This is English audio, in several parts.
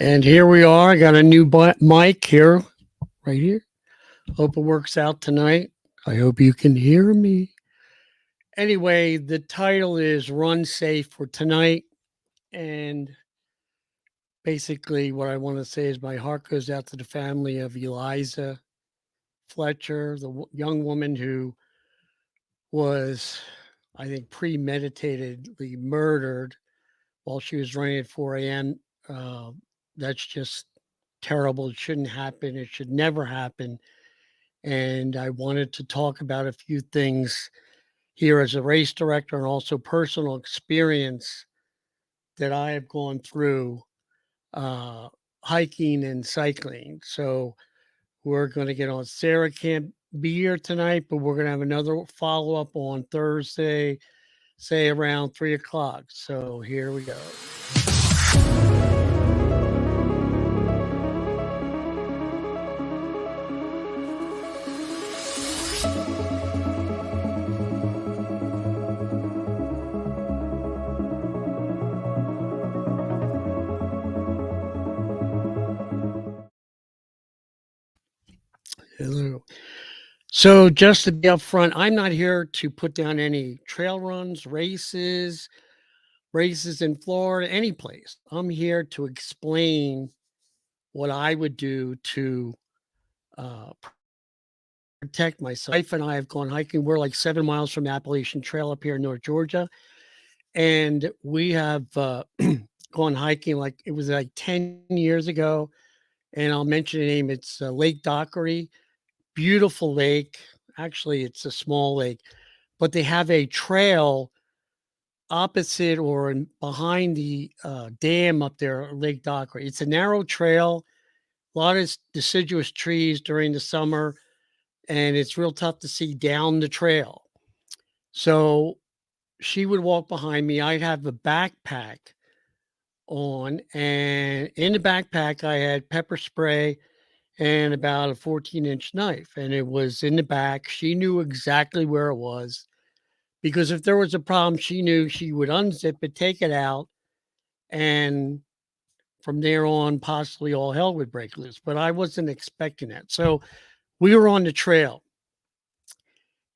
And here we are. I got a new mic here, right here. Hope it works out tonight. I hope you can hear me. Anyway, the title is Run Safe for Tonight. And basically, what I want to say is my heart goes out to the family of Eliza Fletcher, the young woman who was, I think, premeditatedly murdered while she was running at 4 a.m. Uh, that's just terrible. It shouldn't happen. It should never happen. And I wanted to talk about a few things here as a race director and also personal experience that I have gone through uh, hiking and cycling. So we're going to get on. Sarah can't be here tonight, but we're going to have another follow up on Thursday, say around 3 o'clock. So here we go. Hello. So, just to be upfront, I'm not here to put down any trail runs, races in Florida, any place. I'm here to explain what I would do to uh, protect myself. My wife and I have gone hiking. We're like 7 miles from the Appalachian Trail up here in North Georgia. And we have gone hiking like it was like 10 years ago. And I'll mention the name. It's Lake Dockery, beautiful lake. Actually, it's a small lake, but they have a trail opposite or behind the dam up there, Lake Dockery. It's a narrow trail, a lot of deciduous trees during the summer, and it's real tough to see down the trail. So she would walk behind me. I'd have a backpack on, and in the backpack, I had pepper spray and about a 14-inch knife, and it was in the back. She knew exactly where it was because if there was a problem, she knew she would unzip it, take it out, and from there on, possibly all hell would break loose. But I wasn't expecting that. So we were on the trail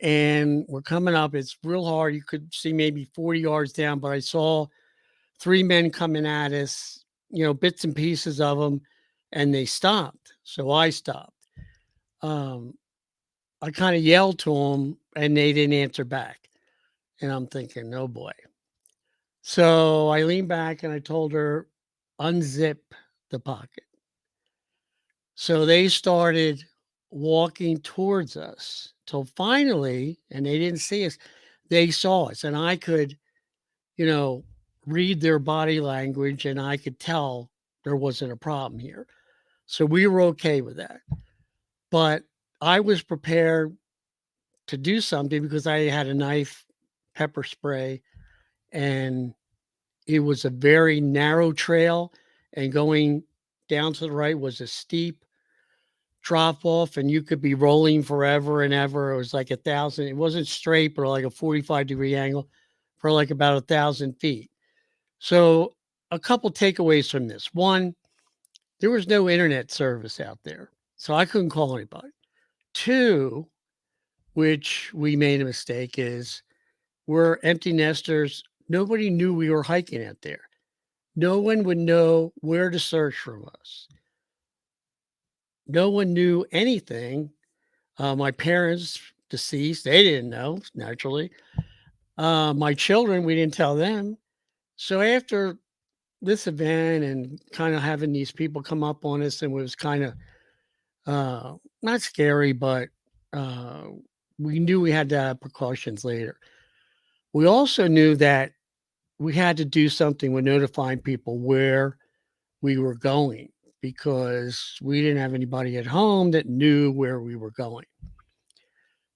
and we're coming up. It's real hard. You could see maybe 40 yards down, but I saw three men coming at us, bits and pieces of them, and they stopped. So I stopped. Um, I kind of yelled to them and they didn't answer back. And I'm thinking, oh boy. So I leaned back and I told her, unzip the pocket. So they started walking towards us till finally, and they didn't see us, they saw us. And I could, you know, read their body language and I could tell there wasn't a problem here. So we were okay with that. But I was prepared to do something because I had a knife, pepper spray, and it was a very narrow trail. And going down to the right was a steep drop off and you could be rolling forever and ever. It was like 1,000. It wasn't straight, but like a 45-degree angle for like about 1,000 feet. So a couple takeaways from this. One, there was no internet service out there. So I couldn't call anybody. Two, which we made a mistake, is we're empty nesters. Nobody knew we were hiking out there. No one would know where to search from us. No one knew anything. My parents, deceased, they didn't know, naturally. My children, we didn't tell them. So after this event and kind of having these people come up on us, and it was kind of not scary, but uh, we knew we had to have precautions later. We also knew that we had to do something with notifying people where we were going because we didn't have anybody at home that knew where we were going.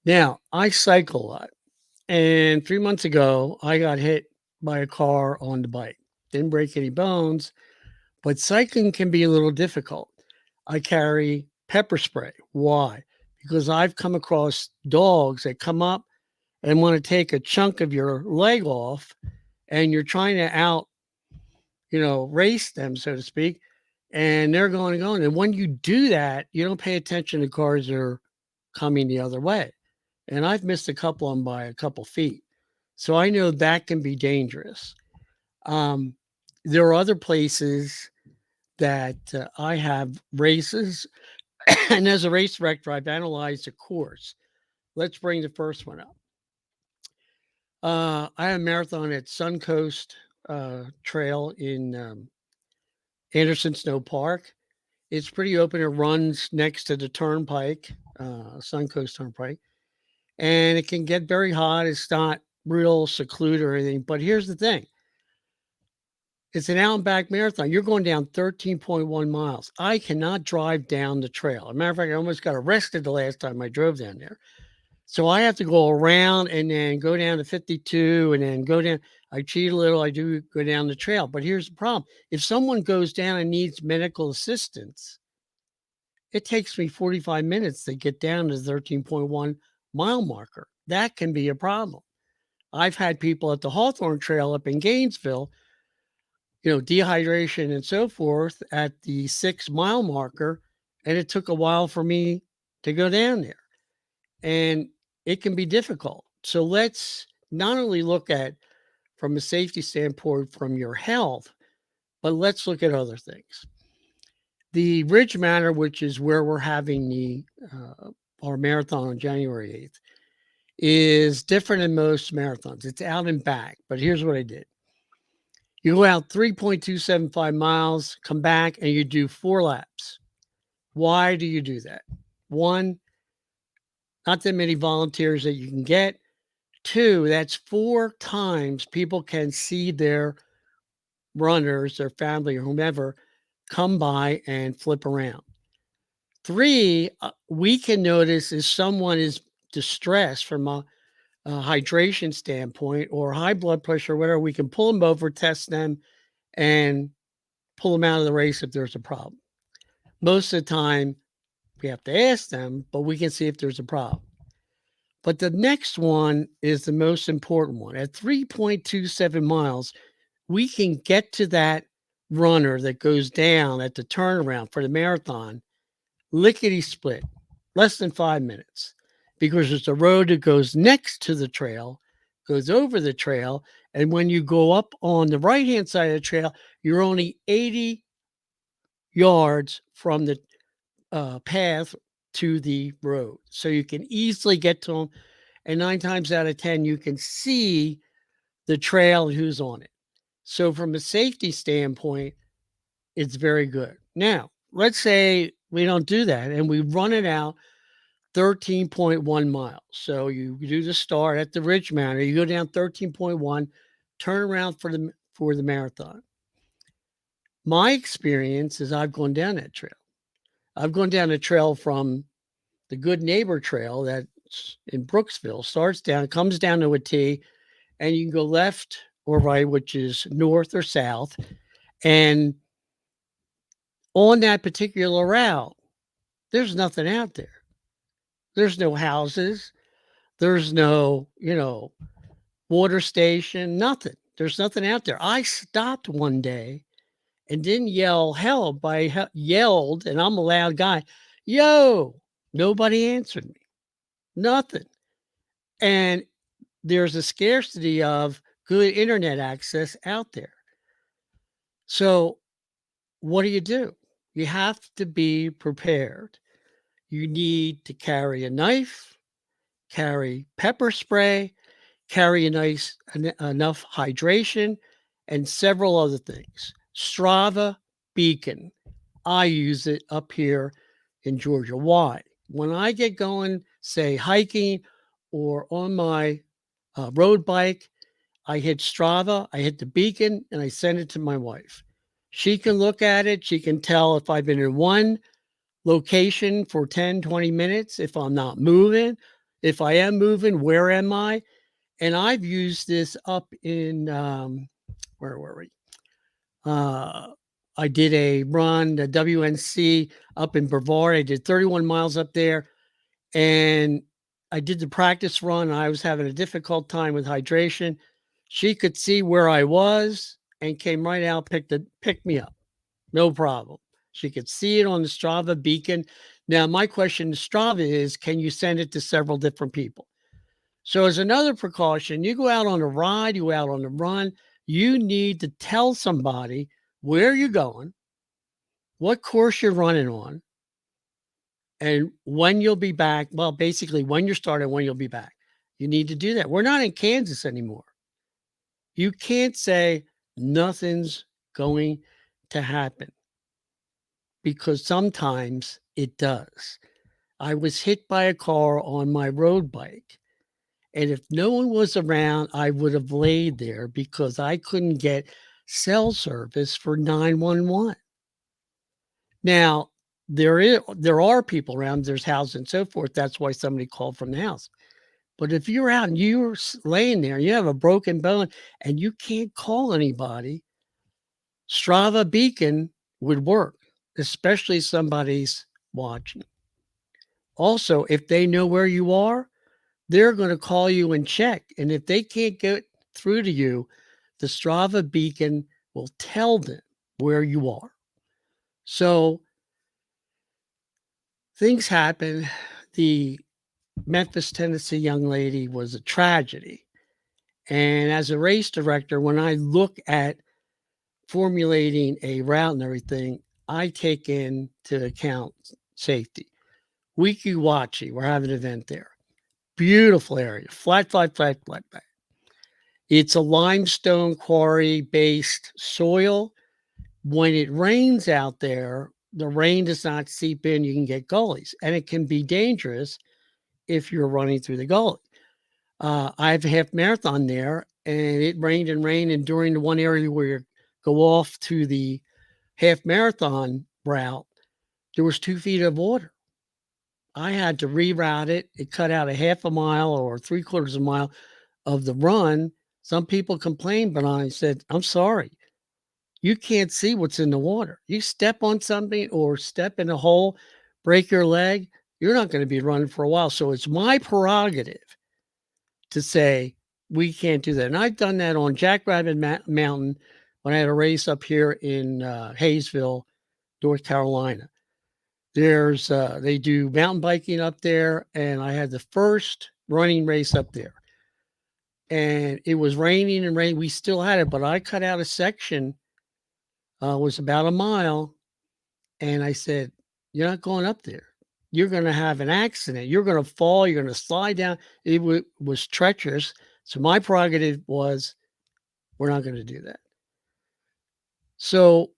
Now, I cycle a lot. And 3 months ago, I got hit by a car on the bike. Didn't break any bones, but cycling can be a little difficult. I carry pepper spray. Why? Because I've come across dogs that come up and want to take a chunk of your leg off, and you're trying to race them, so to speak. and they're going and going. And when you do that, you don't pay attention to cars that are coming the other way. And I've missed a couple of them by a couple feet. So I know that can be dangerous. Um, there are other places that I have races, and as a race director, I've analyzed a course. Let's bring the first one up. I had a marathon at Suncoast Trail in Anderson Snow Park. It's pretty open. It runs next to the turnpike, Suncoast Turnpike, and it can get very hot. It's not real secluded or anything. But here's the thing: it's an out and back marathon. You're going down 13.1 miles. I cannot drive down the trail. As a matter of fact, I almost got arrested the last time I drove down there. So I have to go around and then go down to 52 and then go down. I cheat a little. I do go down the trail. But here's the problem: if someone goes down and needs medical assistance, it takes me 45 minutes to get down to the 13.1 mile marker. That can be a problem. I've had people at the Hawthorne Trail up in Gainesville, dehydration and so forth at the 6 mile marker. And it took a while for me to go down there. And it can be difficult. So let's not only look at from a safety standpoint from your health, but let's look at other things. The Ridge Manor, which is where we're having our marathon on January 8th, is different than most marathons. It's out and back, but here's what I did. You go out 3.275 miles, come back, and you do 4 laps. Why do you do that? One, not that many volunteers that you can get. 2, that's 4 times people can see their runners, their family, or whomever come by and flip around. 3, we can notice if someone is distressed from a hydration standpoint or high blood pressure, or whatever, we can pull them over, test them, and pull them out of the race if there's a problem. Most of the time, we have to ask them, but we can see if there's a problem. But the next one is the most important one. At 3.27 miles, we can get to that runner that goes down at the turnaround for the marathon, lickety split, less than 5 minutes, because it's a road that goes next to the trail, goes over the trail. And when you go up on the right hand side of the trail, you're only 80 yards from the path to the road. So you can easily get to them. And 9 times out of 10, you can see the trail and who's on it. So from a safety standpoint, it's very good. Now, let's say we don't do that and we run it out 13.1 miles. So you do the start at the Ridge Manor, you go down 13.1, turn around for the marathon. My experience is I've gone down that trail. I've gone down a trail from the Good Neighbor Trail that's in Brooksville, starts down, comes down to a T, and you can go left or right, which is north or south. And on that particular route, there's nothing out there. There's no houses. There's no, water station, nothing. There's nothing out there. I stopped one day and didn't yell help. I yelled, and I'm a loud guy, yo, nobody answered me, nothing. And there's a scarcity of good internet access out there. So what do? You have to be prepared. You need to carry a knife, carry pepper spray, carry enough hydration, and several other things. Strava Beacon. I use it up here in Georgia. Why? When I get going, say hiking or on my road bike, I hit Strava, I hit the beacon, and I send it to my wife. She can look at it. She can tell if I've been in one location for 10, 20 minutes, if I'm not moving. If I am moving, where am I? And I've used this up in, where were we? I did a run, the WNC up in Brevard. I did 31 miles up there. And I did the practice run. I was having a difficult time with hydration. She could see where I was and came right out, picked me up. No problem. She could see it on the Strava beacon. Now, my question to Strava is, can you send it to several different people? So, as another precaution, you go out on a ride, you go out on a run, you need to tell somebody where you're going, what course you're running on, and when you'll be back. Well, basically, when you're starting, when you'll be back. You need to do that. We're not in Kansas anymore. You can't say nothing's going to happen because sometimes it does. I was hit by a car on my road bike. And if no one was around, I would have laid there because I couldn't get cell service for 911. Now, there are people around, there's houses and so forth. That's why somebody called from the house. But if you're out and you're laying there, you have a broken bone and you can't call anybody, Strava Beacon would work, especially somebody's watching. Also, if they know where you are, they're going to call you and check. And if they can't get through to you, the Strava Beacon will tell them where you are. So things happen. The Memphis, Tennessee young lady was a tragedy. And as a race director, when I look at formulating a route and everything, I take into account safety. Weeki Wachi, we're having an event there. Beautiful area, flat, flat, flat, flat, flat. It's a limestone quarry based soil. When it rains out there, the rain does not seep in. You can get gullies, and it can be dangerous if you're running through the gully. I have a half marathon there, and it rained and rained. And during the one area where you go off to the half marathon route, there was 2 feet of water. I had to reroute it. It cut out a half a mile or 3/4 of a mile of the run. Some people complained, but I said, I'm sorry. You can't see what's in the water. You step on something or step in a hole, break your leg, you're not going to be running for a while. So it's my prerogative to say, we can't do that. And I've done that on Jackrabbit Mountain when I had a race up here in Hayesville, North Carolina. They do mountain biking up there, and I had the first running race up there. And it was raining and rain. We still had it, but I cut out a section, was about a mile, and I said, "You're not going up there. You're going to have an accident. You're going to fall. You're going to slide down." It was treacherous. So my prerogative was, we're not going to do that. So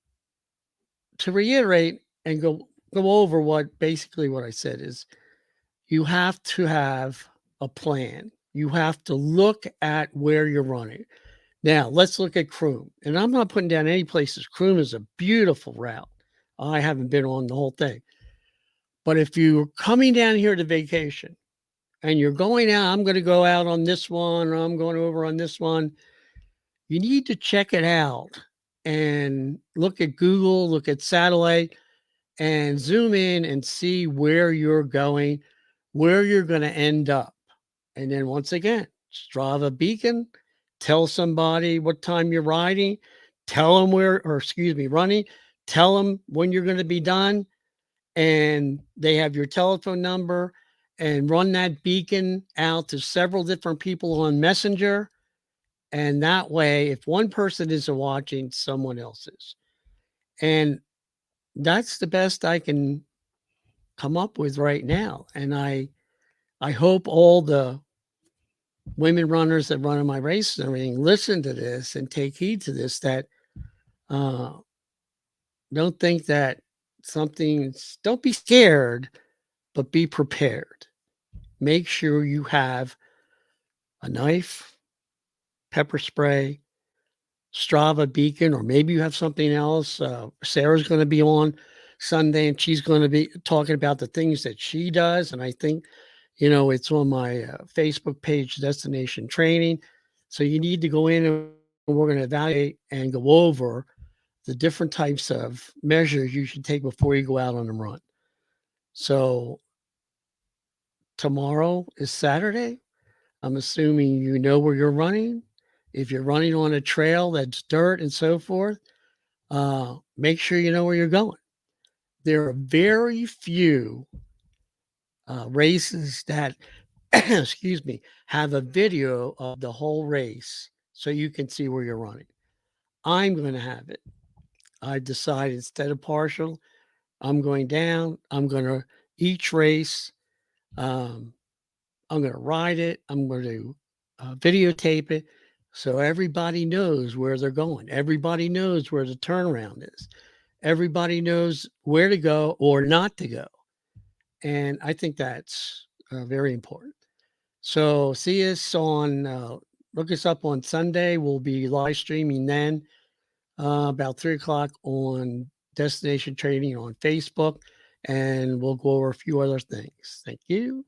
to reiterate and go over what basically what I said is, you have to have a plan. You have to look at where you're running. Now, let's look at Croom. And I'm not putting down any places. Croom is a beautiful route. I haven't been on the whole thing. But if you're coming down here to vacation and you're going out, I'm going to go out on this one, or I'm going over on this one, you need to check it out and look at Google, look at satellite, and zoom in and see where you're going, where you're going to end up. And then once again, Strava Beacon, tell somebody what time you're riding, tell them running, tell them when you're going to be done, and they have your telephone number, and run that beacon out to several different people on Messenger. And that way, if one person isn't watching, someone else is. And that's the best I can come up with right now. And I hope all the women runners that run in my races and everything listen to this and take heed to this, that uh, don't think that don't be scared, but be prepared. Make sure you have a knife, pepper spray, Strava beacon, or maybe you have something else. Sarah's going to be on Sunday, and she's going to be talking about the things that she does. And I think, it's on my Facebook page, Destination Training. So you need to go in, and we're going to evaluate and go over the different types of measures you should take before you go out on a run. So tomorrow is Saturday. I'm assuming you know where you're running. If you're running on a trail that's dirt and so forth, make sure you know where you're going. there are very few races that, excuse me, have a video of the whole race so you can see where you're running. I'm going to have it. I decided instead of partial, I'm going down. I'm going to each race. Um, I'm going to ride it. I'm going to videotape it so everybody knows where they're going. Everybody knows where the turnaround is. Everybody knows where to go or not to go. And I think that's very important. So see us on, look us up on Sunday. We'll be live streaming then about 3 o'clock on Destination Trading on Facebook. And we'll go over a few other things. Thank you.